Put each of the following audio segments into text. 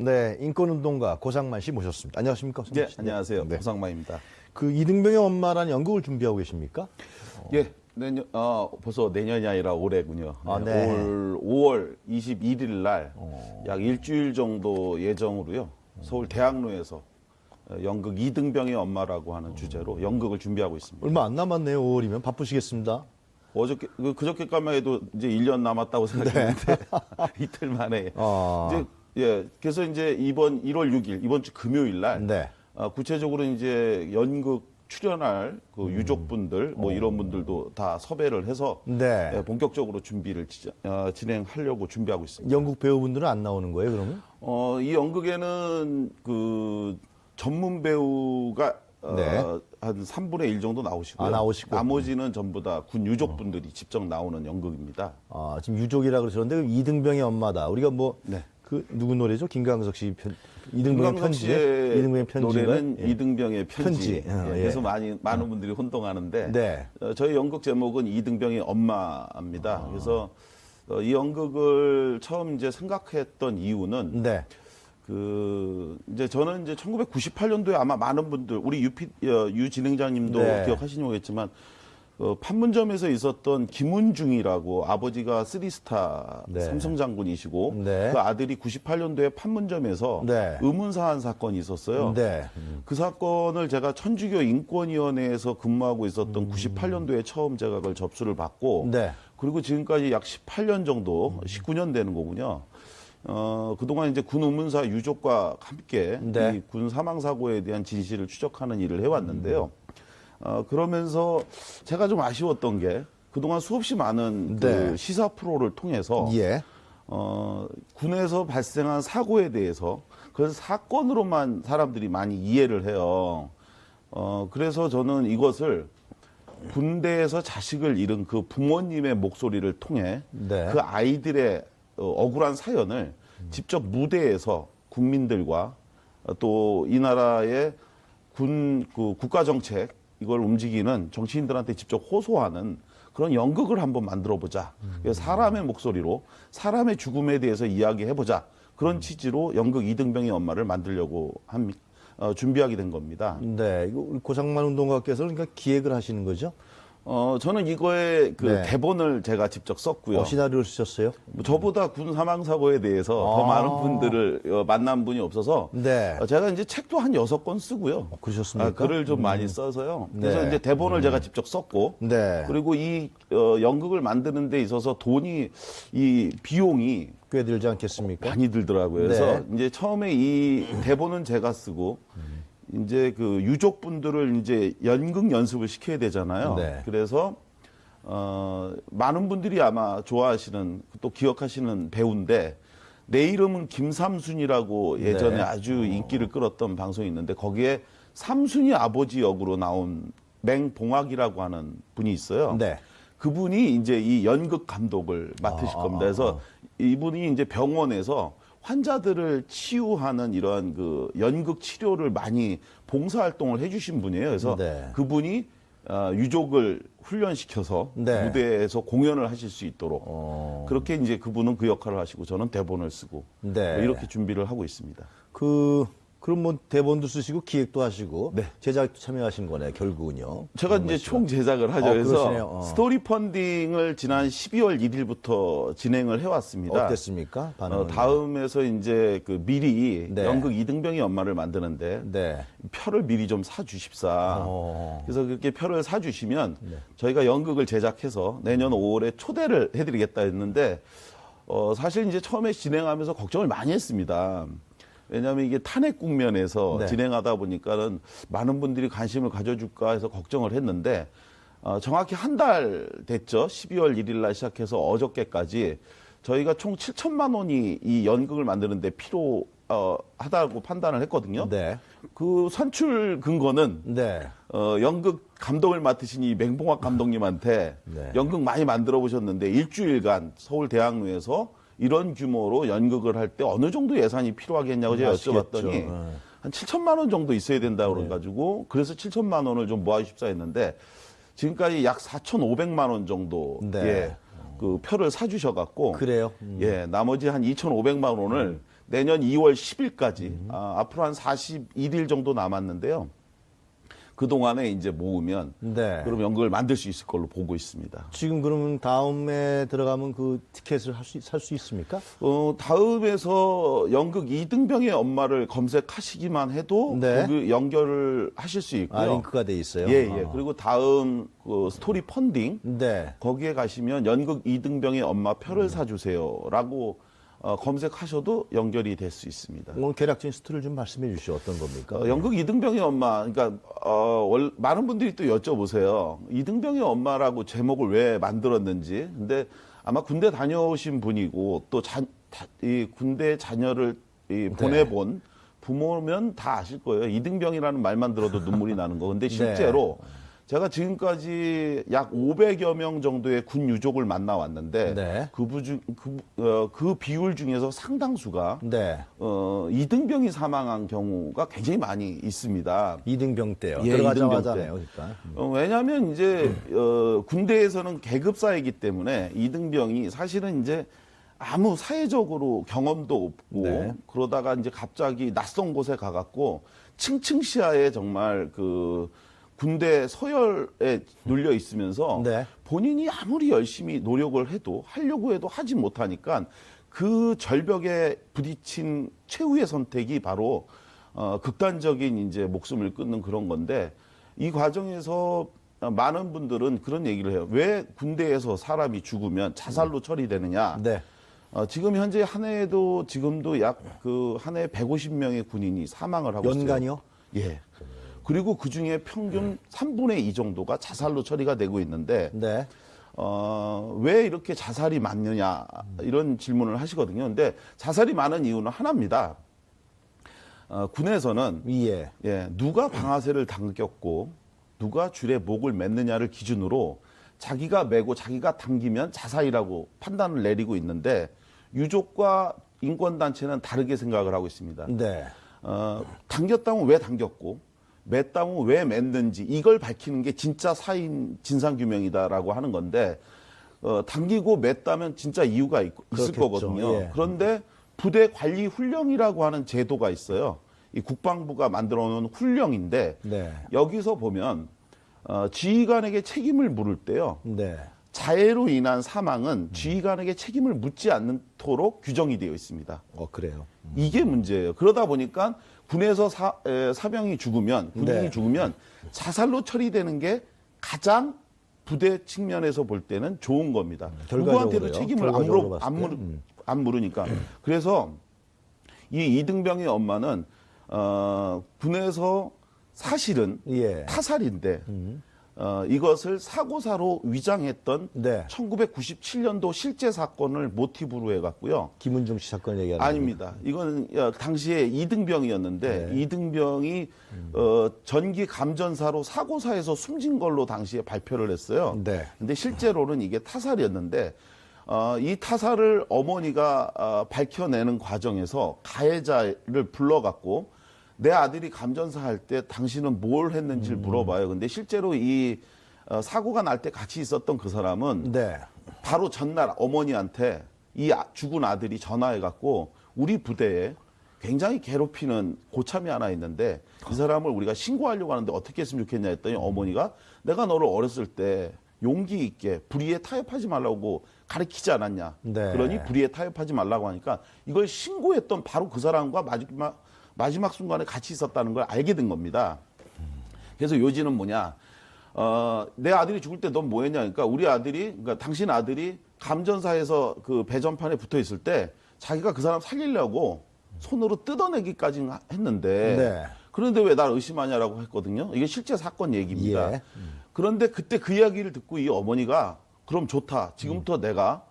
네, 인권운동가 고상만 씨 모셨습니다. 안녕하십니까? 네, 안녕하세요. 고상만입니다. 그 이등병의 엄마라는 연극을 준비하고 계십니까? 예, 벌써 내년이 아니라 올해군요. 아, 네, 네. 올 5월 21일 날 약 일주일 정도 예정으로요. 서울 대학로에서 연극 이등병의 엄마라고 하는 주제로 연극을 준비하고 있습니다. 얼마 안 남았네요. 5월이면 바쁘시겠습니다. 그저께까지만 해도 이제 1년 남았다고 생각했는데 이틀 만에 이제 그래서 이제 이번 1월 6일 이번 주 금요일 날 네. 구체적으로 이제 연극 출연할 그 유족분들 뭐 이런 분들도 다 섭외를 해서 네. 본격적으로 준비를 진행하려고 준비하고 있습니다. 연극 배우분들은 안 나오는 거예요, 그러면? 이 연극에는 그 전문 배우가 네. 한 3분의 1 정도 나오시고요. 나오시고. 나머지는 전부 다 군 유족분들이 직접 나오는 연극입니다. 지금 유족이라 그러셨는데 그럼 이등병의 엄마다. 우리가 뭐 네. 그 누구 노래죠? 김광석 씨 이등병의 김광석 편지. 씨의 이등병의 편지가 노래는 이등병의 편지. 편지. 그래서 많은 분들이 혼동하는데 네. 저희 연극 제목은 이등병의 엄마입니다. 그래서 이 연극을 처음 이제 생각했던 이유는 네. 이제 저는 이제 1998년도에 아마 많은 분들 우리 유 진행자님도 네. 기억하시는 거겠지만 판문점에서 있었던 김은중이라고 아버지가 3스타 네. 삼성 장군이시고 네. 그 아들이 98년도에 판문점에서 네. 의문사한 사건이 있었어요. 네. 그 사건을 제가 천주교 인권위원회에서 근무하고 있었던 98년도에 처음 제가 그걸 접수를 받고 네. 그리고 지금까지 약 18년 정도 19년 되는 거군요. 그동안 이제 군 의문사 유족과 함께 네. 이 군 사망 사고에 대한 진실을 추적하는 일을 해왔는데요. 그러면서 제가 좀 아쉬웠던 게 그동안 수없이 많은 네. 그 시사 프로를 통해서 예. 군에서 발생한 사고에 대해서 그래서 사건으로만 사람들이 많이 이해를 해요. 그래서 저는 이것을 군대에서 자식을 잃은 그 부모님의 목소리를 통해 네. 그 아이들의 억울한 사연을 직접 무대에서 국민들과 또 이 나라의 국가 정책 이걸 움직이는 정치인들한테 직접 호소하는 그런 연극을 한번 만들어 보자. 사람의 목소리로 사람의 죽음에 대해서 이야기해 보자. 그런 취지로 연극 이등병의 엄마를 만들려고 준비하게 된 겁니다. 네. 이거 우리 고상만 운동가께서는 그러니까 기획을 하시는 거죠? 저는 이거의 네. 대본을 제가 직접 썼고요. 시나리오를 쓰셨어요? 저보다 군 사망 사고에 대해서 더 많은 분들을 만난 분이 없어서 네. 제가 이제 책도 한 6권 쓰고요. 그러셨습니까? 글을 좀 많이 써서요. 그래서 네. 이제 대본을 제가 직접 썼고 네. 그리고 이 연극을 만드는 데 있어서 이 비용이 꽤 들지 않겠습니까? 많이 들더라고요. 그래서 네. 이제 처음에 이 대본은 제가 쓰고 이제 그 유족분들을 이제 연극 연습을 시켜야 되잖아요. 네. 그래서 많은 분들이 아마 좋아하시는 또 기억하시는 배우인데 내 이름은 김삼순이라고 예전에 네. 아주 인기를 끌었던 방송이 있는데 거기에 삼순이 아버지 역으로 나온 맹봉학이라고 하는 분이 있어요. 네. 그분이 이제 이 연극 감독을 맡으실 겁니다. 그래서 이분이 이제 병원에서 환자들을 치유하는 이러한 그 연극 치료를 많이 봉사활동을 해주신 분이에요. 그래서 네. 그분이 유족을 훈련시켜서 네. 무대에서 공연을 하실 수 있도록 그렇게 이제 그분은 그 역할을 하시고 저는 대본을 쓰고 네. 뭐 이렇게 준비를 하고 있습니다. 그럼 뭐 대본도 쓰시고 기획도 하시고 네. 제작도 참여하신 거네, 결국은요. 제가 이제 총 제작을 하죠. 그래서 그러시네요. 스토리 펀딩을 지난 12월 1일부터 진행을 해왔습니다. 어땠습니까? 반응은? 다음에서 이제 그 미리 네. 연극 이등병의 엄마를 만드는데 네. 표를 미리 좀 사주십사. 어. 그래서 그렇게 표를 사주시면 저희가 연극을 제작해서 내년 5월에 초대를 해드리겠다 했는데 사실 이제 처음에 진행하면서 걱정을 많이 했습니다. 왜냐하면 이게 탄핵 국면에서 네. 진행하다 보니까는 많은 분들이 관심을 가져줄까 해서 걱정을 했는데 정확히 한 달 됐죠. 12월 1일 날 시작해서 어저께까지 저희가 총 7천만 원이 이 연극을 만드는데 필요하다고 판단을 했거든요. 네. 그 산출 근거는 네. 연극 감독을 맡으신 이 맹봉학 감독님한테 네. 연극 많이 만들어 보셨는데 일주일간 서울 대학로에서 이런 규모로 연극을 할 때 어느 정도 예산이 필요하겠냐고 제가 아시겠죠. 여쭤봤더니 네. 한 7천만 원 정도 있어야 된다고 그래가지고 그래서 7천만 원을 좀 모아주십사 했는데 지금까지 약 4,500만 원 정도 네. 예, 그 표를 사주셔갖고 그래요? 예, 나머지 한 2,500만 원을 내년 2월 10일까지 앞으로 한 41일 정도 남았는데요. 그 동안에 이제 모으면 네. 그럼 연극을 만들 수 있을 걸로 보고 있습니다. 지금 그러면 다음에 들어가면 그 티켓을 살 수 있습니까? 다음에서 연극 이등병의 엄마를 검색하시기만 해도 네. 그 연결을 하실 수 있고요. 아, 링크가 돼 있어요. 예, 예. 그리고 다음 그 스토리 펀딩 네. 거기에 가시면 연극 이등병의 엄마 표를 사주세요라고 검색하셔도 연결이 될 수 있습니다. 오늘 계략적인 스토리를 좀 말씀해 주시죠. 어떤 겁니까? 연극 이등병의 엄마, 그러니까 많은 분들이 또 여쭤보세요. 이등병의 엄마라고 제목을 왜 만들었는지. 근데 아마 군대 다녀오신 분이고 또 이 군대 자녀를 보내본 부모면 다 아실 거예요. 이등병이라는 말만 들어도 눈물이 나는 거. 근데 실제로 제가 지금까지 약 500여 명 정도의 군 유족을 만나왔는데 네. 그 비율 중에서 상당수가 네. 이등병이 사망한 경우가 굉장히 많이 있습니다. 이등병 때요. 예, 들어가자마자네요. 그러니까. 왜냐하면 이제 군대에서는 계급사이기 때문에 이등병이 사실은 이제 아무 사회적으로 경험도 없고 네. 그러다가 이제 갑자기 낯선 곳에 가갖고 층층시야에 정말 그 군대 서열에 눌려 있으면서 네. 본인이 아무리 열심히 노력을 해도 하려고 해도 하지 못하니까 그 절벽에 부딪힌 최후의 선택이 바로 극단적인 이제 목숨을 끊는 그런 건데 이 과정에서 많은 분들은 그런 얘기를 해요. 왜 군대에서 사람이 죽으면 자살로 처리되느냐? 네. 지금 현재 한 해에도 지금도 약 그 한 해 150명의 군인이 사망을 하고 있어요. 연간이요? 예. 그리고 그 중에 평균 3분의 2 정도가 자살로 처리가 되고 있는데, 네. 왜 이렇게 자살이 많느냐, 이런 질문을 하시거든요. 근데 자살이 많은 이유는 하나입니다. 군에서는, 예. 누가 방아쇠를 당겼고, 누가 줄에 목을 맸느냐를 기준으로 자기가 매고 자기가 당기면 자살이라고 판단을 내리고 있는데, 유족과 인권단체는 다르게 생각을 하고 있습니다. 네. 당겼다면 왜 당겼고, 맸다면 왜 맸는지 이걸 밝히는 게 진짜 사인 진상규명이다라고 하는 건데 당기고 맸다면 진짜 이유가 있을 그렇겠죠. 거거든요. 예. 그런데 부대 관리 훈령이라고 하는 제도가 있어요. 이 국방부가 만들어 놓은 훈령인데 네. 여기서 보면 지휘관에게 책임을 물을 때요. 네. 자해로 인한 사망은 지휘관에게 책임을 묻지 않도록 규정이 되어 있습니다. 그래요. 이게 문제예요. 그러다 보니까 군에서 사병이 죽으면, 군인이 네. 죽으면 자살로 처리되는 게 가장 부대 측면에서 볼 때는 좋은 겁니다. 누구한테도 결과적으로요? 책임을 결과적으로 봤을 때? 안 물으니까. 그래서 이 이등병의 엄마는 군에서 사실은 예. 타살인데 이것을 사고사로 위장했던 네. 1997년도 실제 사건을 모티브로 해갖고요. 김은중 씨 사건 얘기하는 아닙니다. 이거는 당시에 이등병이었는데 네. 이등병이 전기 감전사로 사고사에서 숨진 걸로 당시에 발표를 했어요. 네. 근데 실제로는 이게 타살이었는데 이 타살을 어머니가 밝혀내는 과정에서 가해자를 불러갖고 내 아들이 감전사 할 때 당신은 뭘 했는지를 물어봐요. 근데 실제로 이 사고가 날 때 같이 있었던 그 사람은 네. 바로 전날 어머니한테 이 죽은 아들이 전화해갖고 우리 부대에 굉장히 괴롭히는 고참이 하나 있는데 이 사람을 우리가 신고하려고 하는데 어떻게 했으면 좋겠냐 했더니 어머니가 내가 너를 어렸을 때 용기 있게 불의에 타협하지 말라고 가르치지 않았냐. 네. 그러니 불의에 타협하지 말라고 하니까 이걸 신고했던 바로 그 사람과 마지막 순간에 같이 있었다는 걸 알게 된 겁니다. 그래서 요지는 뭐냐. 내 아들이 죽을 때 넌 뭐 했냐. 그러니까 우리 아들이, 그러니까 당신 아들이 감전사에서 그 배전판에 붙어 있을 때 자기가 그 사람 살리려고 손으로 뜯어내기까지 했는데 네. 그런데 왜 날 의심하냐라고 했거든요. 이게 실제 사건 얘기입니다. 예. 그런데 그때 그 이야기를 듣고 이 어머니가 그럼 좋다. 지금부터 내가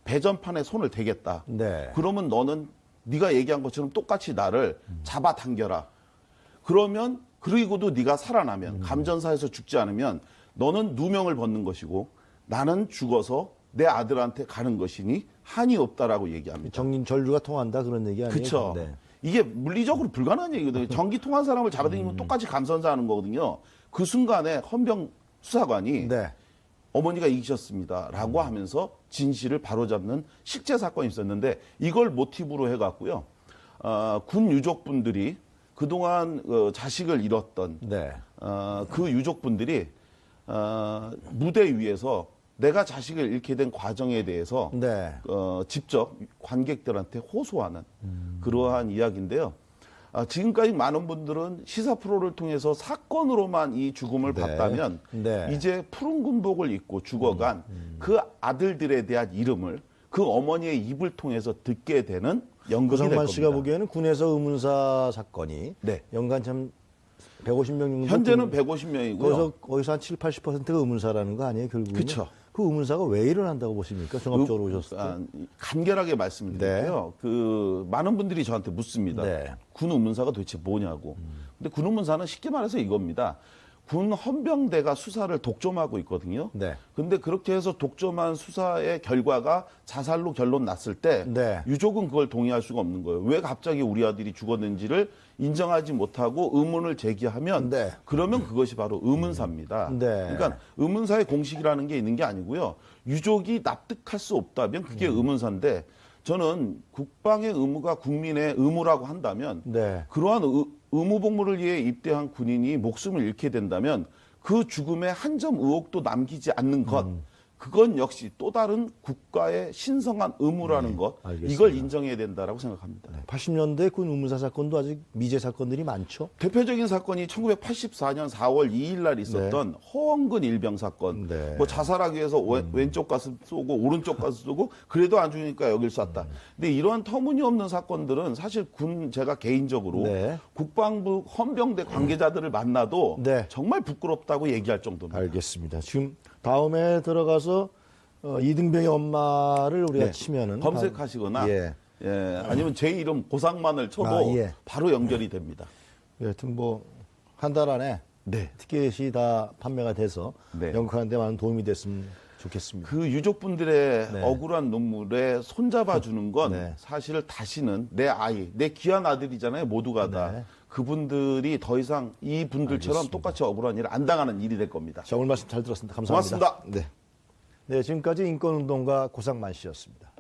배전판에 손을 대겠다. 네. 그러면 너는 네가 얘기한 것처럼 똑같이 나를 잡아당겨라. 그러면 그리고도 네가 살아나면 감전사에서 죽지 않으면 너는 누명을 벗는 것이고 나는 죽어서 내 아들한테 가는 것이니 한이 없다라고 얘기합니다. 정인 전류가 통한다 그런 얘기 아니에요? 그렇죠. 네. 이게 물리적으로 불가능한 얘기거든요. 전기 통한 사람을 잡아당기면 똑같이 감전사하는 거거든요. 그 순간에 헌병 수사관이 네. 어머니가 이기셨습니다라고 하면서 진실을 바로잡는 실제 사건이 있었는데 이걸 모티브로 해갖고요. 군 유족분들이 그동안 자식을 잃었던 네. 그 유족분들이 무대 위에서 내가 자식을 잃게 된 과정에 대해서 네. 직접 관객들한테 호소하는 그러한 이야기인데요. 지금까지 많은 분들은 시사 프로를 통해서 사건으로만 이 죽음을 네. 봤다면 네. 이제 푸른 군복을 입고 죽어간 그 아들들에 대한 이름을 그 어머니의 입을 통해서 듣게 되는 연극이 될 고상만 겁니다. 씨가 보기에는 군에서 의문사 사건이 네. 연간 참 150명 정도 현재는 150명이고요. 거기서 한 7, 80%가 의문사라는 거 아니에요, 결국은? 그쵸. 그 의문사가 왜 일어난다고 보십니까? 종합적으로 오셨을 때. 간결하게 말씀을 드릴게요. 그 많은 분들이 저한테 묻습니다. 네. 군 의문사가 도대체 뭐냐고. 근데 군 의문사는 쉽게 말해서 이겁니다. 군 헌병대가 수사를 독점하고 있거든요. 네. 근데 그렇게 해서 독점한 수사의 결과가 자살로 결론 났을 때 네. 유족은 그걸 동의할 수가 없는 거예요. 왜 갑자기 우리 아들이 죽었는지를 인정하지 못하고 의문을 제기하면 네. 그러면 그것이 바로 의문사입니다. 네. 그러니까 의문사의 공식이라는 게 있는 게 아니고요. 유족이 납득할 수 없다면 그게 의문사인데 저는 국방의 의무가 국민의 의무라고 한다면 네. 그러한 의무복무를 위해 입대한 군인이 목숨을 잃게 된다면 그 죽음에 한 점 의혹도 남기지 않는 것, 그건 역시 또 다른 국가의 신성한 의무라는 것, 알겠습니다. 이걸 인정해야 된다라고 생각합니다. 80년대 군 의문사 사건도 아직 미제 사건들이 많죠. 대표적인 사건이 1984년 4월 2일 날 있었던 허원근 일병 사건. 네. 뭐 자살하기 위해서 왼쪽 가슴 쏘고 오른쪽 가슴 쏘고 그래도 안 죽으니까 여길 쐈다. 근데 이러한 터무니없는 사건들은 사실 제가 개인적으로 네. 국방부 헌병대 관계자들을 만나도 네. 정말 부끄럽다고 얘기할 정도입니다. 알겠습니다. 지금 다음에 들어가서 이등병의 엄마를 우리가 네. 치면은 검색하시거나 예. 아니면 제 이름 고상만을 쳐도 예. 바로 연결이 됩니다. 여튼 뭐 한 달 안에 네. 티켓이 다 판매가 돼서 네. 연극하는 데 많은 도움이 됐으면 좋겠습니다. 그 유족분들의 네. 억울한 눈물에 손잡아 주는 건 네. 사실 다시는 내 아이, 내 귀한 아들이잖아요. 모두가 다. 네. 그분들이 더 이상 이 분들처럼 똑같이 억울한 일을 안 당하는 일이 될 겁니다. 자, 오늘 말씀 잘 들었습니다. 감사합니다. 고맙습니다. 네. 네, 지금까지 인권운동가 고상만 씨였습니다.